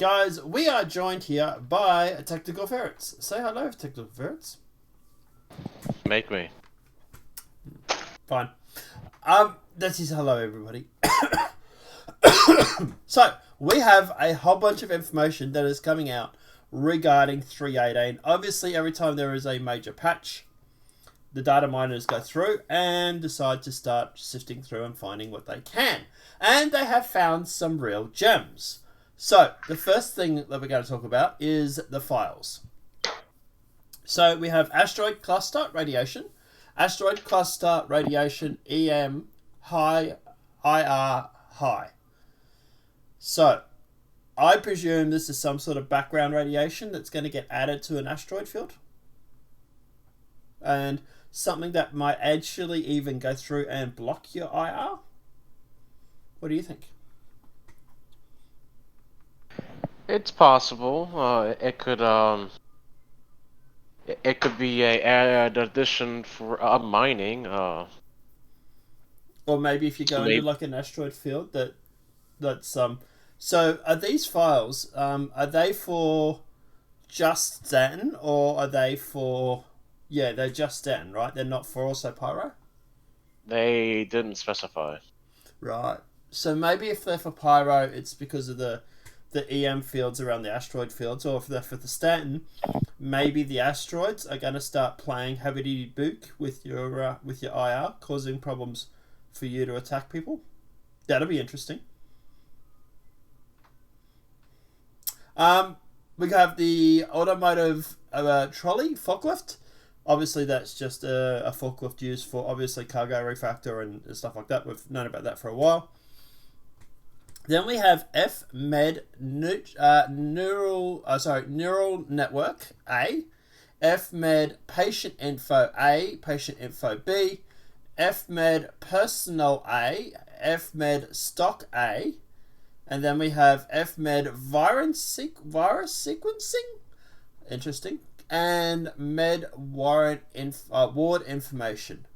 Alright guys, we are joined here by Technical Ferrets. Say hello, Technical Ferrets. Make me. Fine. That is hello everybody. So, we have a whole bunch of information that is coming out regarding 3.18. Obviously, every time there is a major patch, the data miners go through and decide to start sifting through and finding what they can. And they have found some real gems. So, the first thing that we're going to talk about is the files. So, we have asteroid cluster radiation, EM high, IR high. So, I presume this is some sort of background radiation that's going to get added to an asteroid field. And something that might actually even go through and block your IR. What do you think? It's possible. It could be a addition for mining. Or maybe if you go into like an asteroid field that's So are these files are they for just Stanton or are they for they're just Stanton, right? They're not for also Pyro? They didn't specify. Right. So maybe if they're for Pyro, it's because of the EM fields around the asteroid fields, or if they're for the Stanton, maybe the asteroids are going to start playing heavy book with your IR, causing problems for you to attack people. That'll be interesting. We have the automotive trolley forklift. Obviously, that's just a forklift used for obviously cargo refactor and stuff like that. We've known about that for a while. Then we have FMed neural network A, FMed patient info A, patient info B, FMed personnel A, FMed stock A, and then we have FMed virus sequencing, interesting, and Med ward information.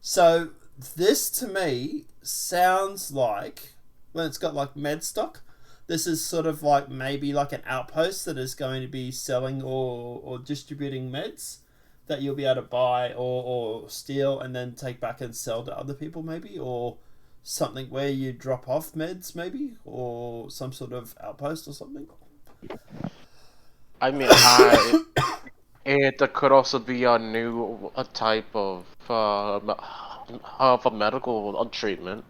So this to me sounds like, when it's got like Medstock, this is sort of like maybe like an outpost that is going to be selling or distributing meds that you'll be able to buy or steal and then take back and sell to other people maybe, or something where you drop off meds maybe, or some sort of outpost or something. I mean, it could also be a new type of a medical treatment.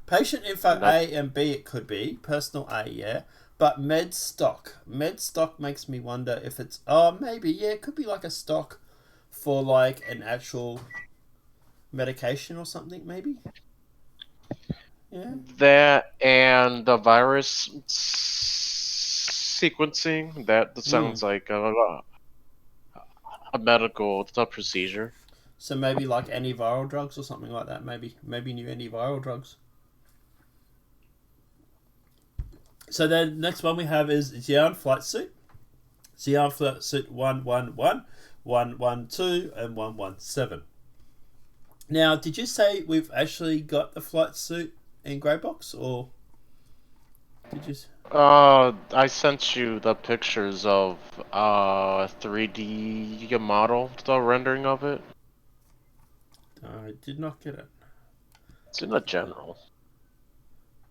Patient info A and B it could be. Personal A, yeah. But Medstock. Medstock makes me wonder if it's... Oh, maybe, yeah. It could be like a stock for like an actual medication or something, maybe. Yeah. That and the virus sequencing, that sounds like a medical procedure. So maybe like antiviral drugs or something like that, maybe. Maybe new antiviral drugs. So then next one we have is Xeon Flight Suit. Xeon Flight Suit 111, 112, and 117. Now, did you say we've actually got the flight suit in grey box, or did you? I sent you the pictures of 3D model, the rendering of it. I did not get it. It's in the general.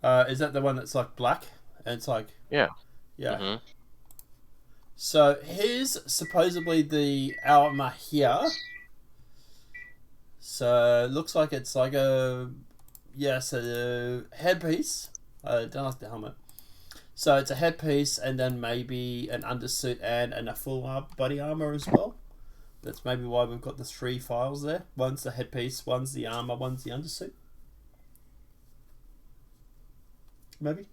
Is that the one that's like black? And it's like... Yeah. Yeah. Mm-hmm. So here's supposedly the armor here. So it looks like it's like a... Yes, a headpiece. I don't like the helmet. So it's a headpiece and then maybe an undersuit and a full body armor as well. That's maybe why we've got the 3 files there. One's the headpiece, one's the armor, one's the undersuit. Maybe.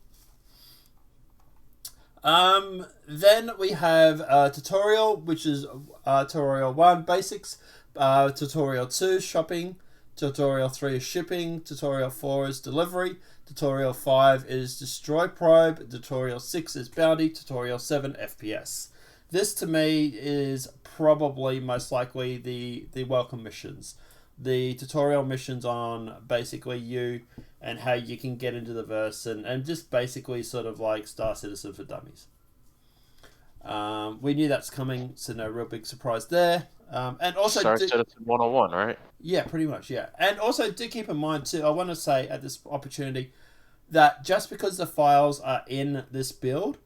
Then we have tutorial, which is tutorial 1 basics, tutorial 2 shopping, tutorial 3 is shipping, tutorial 4 is delivery, tutorial 5 is destroy probe, tutorial 6 is bounty, tutorial 7 FPS. This to me is probably most likely the welcome missions. the tutorial missions on basically you and how you can get into the verse and just basically sort of like Star Citizen for Dummies. We knew that's coming, so no real big surprise there. And also, Star Citizen 101, right? Yeah, pretty much, yeah. And also, do keep in mind too, I want to say at this opportunity that just because the files are in this build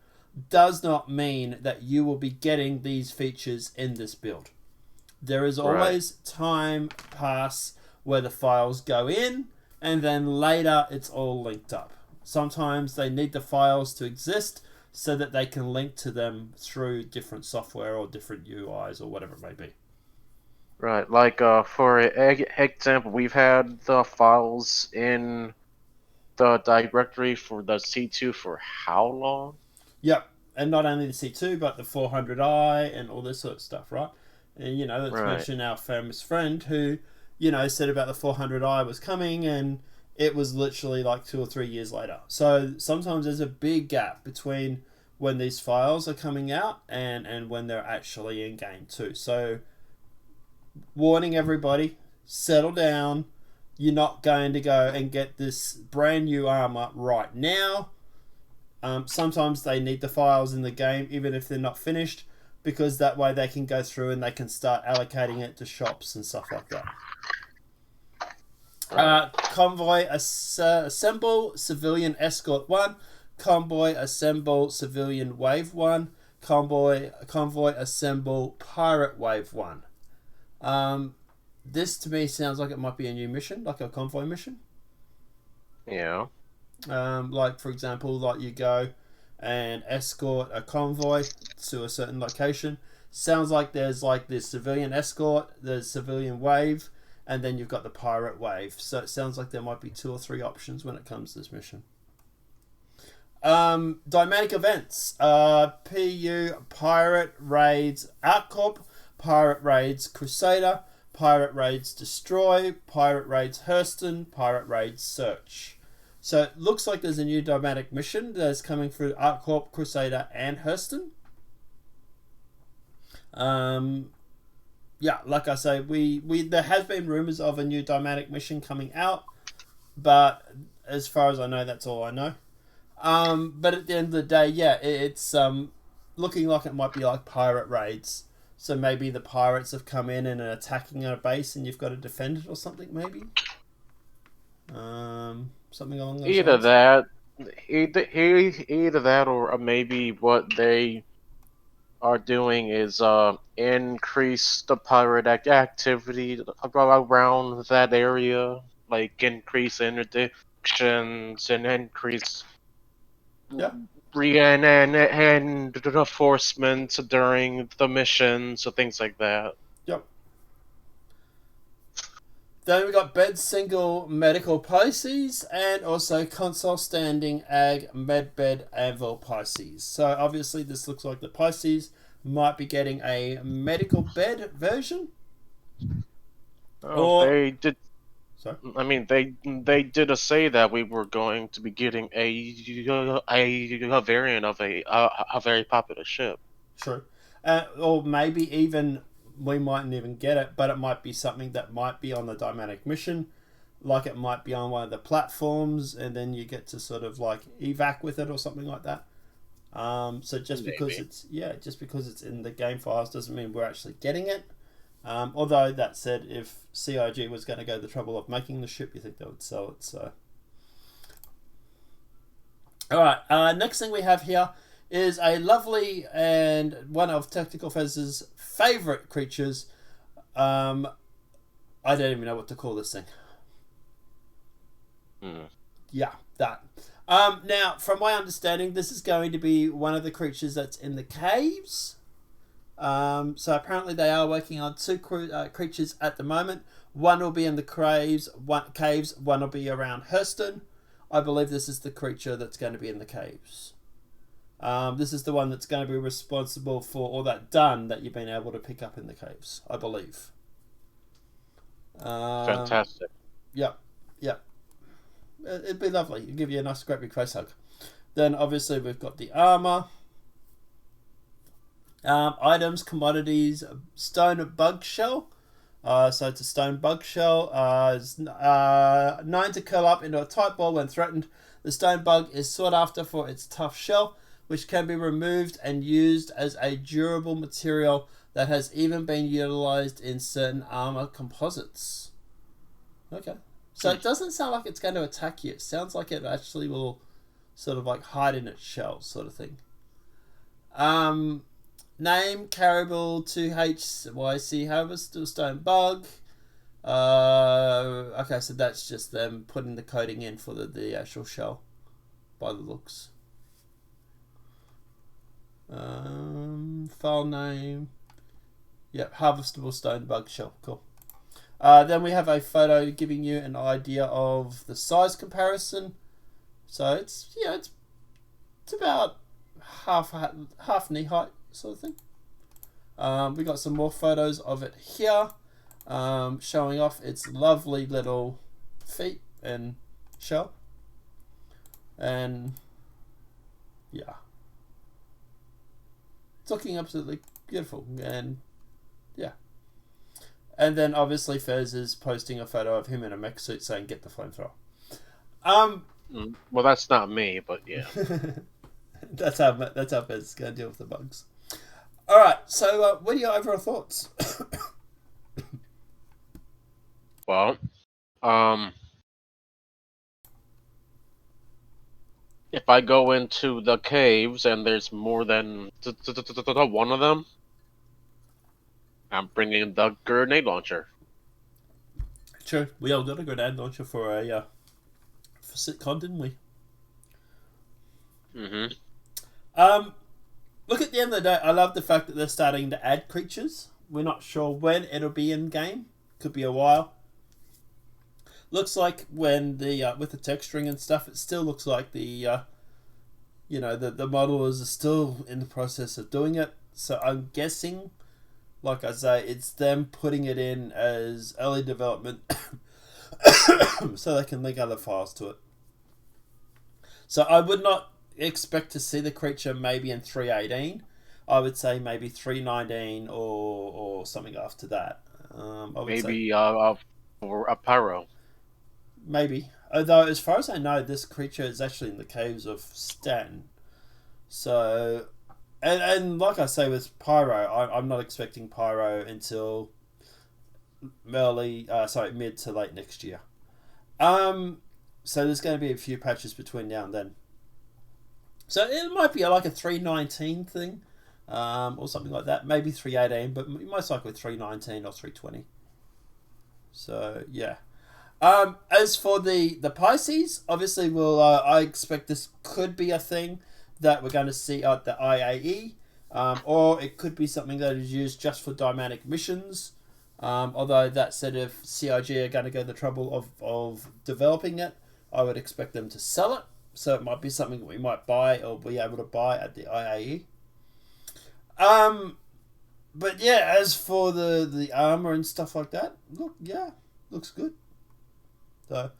does not mean that you will be getting these features in this build. There is always time pass where the files go in, and then later it's all linked up. Sometimes they need the files to exist so that they can link to them through different software or different UIs or whatever it may be. Right, like for example, we've had the files in the directory for the C2 for how long? Yep, and not only the C2, but the 400i and all this sort of stuff, right? And, let's mention our famous friend who, said about the 400i was coming, and it was literally like 2 or 3 years later. So sometimes there's a big gap between when these files are coming out and when they're actually in game too. So warning everybody, settle down. You're not going to go and get this brand new armor right now. Sometimes they need the files in the game, even if they're not finished, because that way they can go through and they can start allocating it to shops and stuff like that. Convoy assemble civilian escort 1. Convoy assemble civilian wave 1. Convoy assemble pirate wave 1. This to me sounds like it might be a new mission, like a convoy mission. Yeah. Like for example, like you go and escort a convoy to a certain location. Sounds like there's like this civilian escort, there's civilian wave, and then you've got the pirate wave. So it sounds like there might be 2 or 3 options when it comes to this mission. Dynamic events. PU Pirate Raids Outcorp, Pirate Raids Crusader, Pirate Raids Destroy, Pirate Raids Hurston, Pirate Raids Search. So it looks like there's a new dynamic mission that's coming through ArcCorp, Crusader, and Hurston. Yeah, like I say, we there has been rumors of a new dynamic mission coming out, but as far as I know, that's all I know. But at the end of the day, yeah, it's looking like it might be like pirate raids. So maybe the pirates have come in and are attacking a base, and you've got to defend it or something, maybe. Something along those Either lines. that, either that, or maybe what they are doing is increase the pirate activity around that area, like increase interdictions and increase Yeah. reinforcements during the missions, so things like that. Yep. Then we got bed single medical Pisces and also console standing ag medbed anvil Pisces. So obviously this looks like the Pisces might be getting a medical bed version. Oh, Or they did. sorry. I mean, they did say that we were going to be getting a variant of a very popular ship. True. Or maybe even we mightn't even get it, but it might be something that might be on the dynamic mission, like it might be on one of the platforms, and then you get to sort of like evac with it or something like that. So just because it's in the game files doesn't mean we're actually getting it. Although that said, if CIG was going to go the trouble of making the ship, you think they would sell it. So, all right. Next thing we have here is a lovely and one of Tactical Fezz's favourite creatures. I don't even know what to call this thing. Yeah, that. Now, from my understanding, this is going to be one of the creatures that's in the caves. So apparently they are working on 2 creatures at the moment. One will be in the caves, one will be around Hurston. I believe this is the creature that's going to be in the caves. This is the one that's going to be responsible for all that done that you've been able to pick up in the caves, I believe. Fantastic. Yep. It'd be lovely. It'd give you a nice great big face hug. Then obviously we've got the armor. Items, commodities, stone bug shell. So it's a stone bug shell. It's, 9 to curl up into a tight ball when threatened. The stone bug is sought after for its tough shell, which can be removed and used as a durable material that has even been utilized in certain armor composites. Okay. So it doesn't sound like it's going to attack you. It sounds like it actually will sort of like hide in its shell, sort of thing. Name Caribou 2HYC Harvester Stone Bug. Okay, so that's just them putting the coating in for the actual shell, by the looks. File name. Yep, harvestable stone bug shell. Cool. Then we have a photo giving you an idea of the size comparison. So it's it's about half knee height sort of thing. We got some more photos of it here, showing off its lovely little feet and shell. And yeah, it's looking absolutely beautiful. And yeah. And then obviously Fez is posting a photo of him in a mech suit saying "Get the flamethrower." Well, that's not me, but yeah. that's how Fez is going to deal with the bugs. All right. So, what are your overall thoughts? Well, if I go into the caves and there's more than one of them, I'm bringing the grenade launcher. True. We all got a grenade launcher for a for sitcon, didn't we? Look, at the end of the day, I love the fact that they're starting to add creatures. We're not sure when it'll be in game. Could be a while. Looks like when the with the texturing and stuff, it still looks like the the modelers are still in the process of doing it. So I'm guessing, like I say, it's them putting it in as early development so they can link other files to it. So I would not expect to see the creature maybe in 3.18. I would say maybe 3.19 or something after that. Maybe for a pyro. Maybe. Although, as far as I know, this creature is actually in the caves of Stanton. So, and like I say with Pyro, I'm not expecting Pyro until mid to late next year. So there's going to be a few patches between now and then. So it might be like a 3.19 thing, or something like that. Maybe 3.18, but most likely 3.19 or 3.20. So yeah. As for the Pisces, obviously I expect this could be a thing that we're going to see at the IAE, or it could be something that is used just for dynamic missions. Although that said, if CIG are going to go the trouble of developing it, I would expect them to sell it. So it might be something that we might buy or be able to buy at the IAE. But yeah, as for the armor and stuff like that, looks good. So,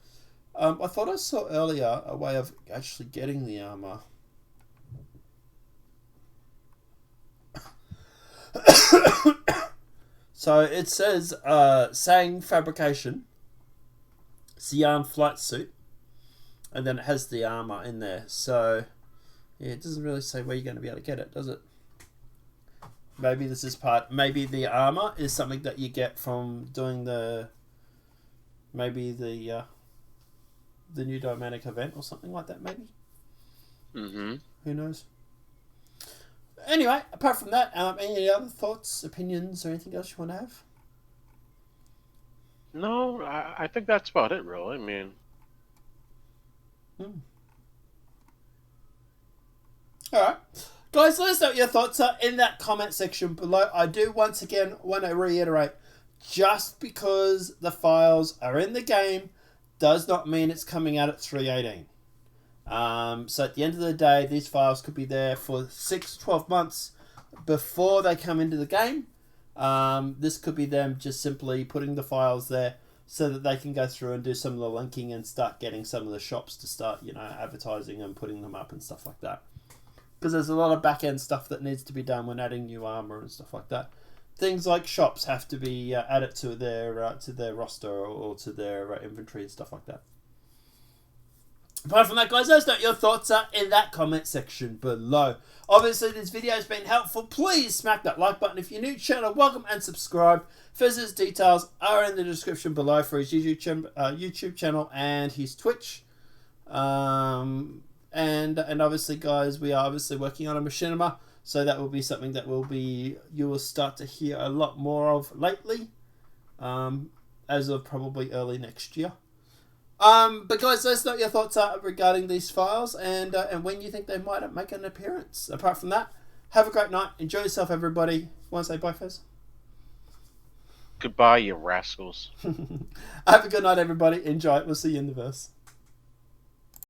I thought I saw earlier a way of actually getting the armor. So it says Sang Fabrication, Xi'an Flight Suit, and then it has the armor in there. So yeah, it doesn't really say where you're going to be able to get it, does it? Maybe this is maybe the armor is something that you get from doing the new Dynamic event or something like that, maybe. Who knows? Anyway, apart from that, any other thoughts, opinions, or anything else you want to have? No, I think that's about it, really. I mean... Alright. Guys, let us know what your thoughts are in that comment section below. I do once again want to reiterate, just because the files are in the game does not mean it's coming out at 3.18. So at the end of the day, these files could be there for 6-12 months before they come into the game. This could be them just simply putting the files there so that they can go through and do some of the linking and start getting some of the shops to start, advertising and putting them up and stuff like that. Because there's a lot of back-end stuff that needs to be done when adding new armor and stuff like that. things like shops have to be added to their roster or to their inventory and stuff like that. Apart from that, guys, let us know what your thoughts are in that comment section below. Obviously, this video has been helpful. Please smack that like button. If you're new to the channel, welcome and subscribe. Fizz's details are in the description below for his YouTube channel and his Twitch. And obviously, guys, we are obviously working on a machinima, so that will be something that you will start to hear a lot more of lately, as of probably early next year. But guys, let us know what your thoughts are regarding these files and when you think they might make an appearance. Apart from that, have a great night. Enjoy yourself, everybody. Want to say bye, Fez? Goodbye, you rascals. Have a good night, everybody. Enjoy it. We'll see you in the verse.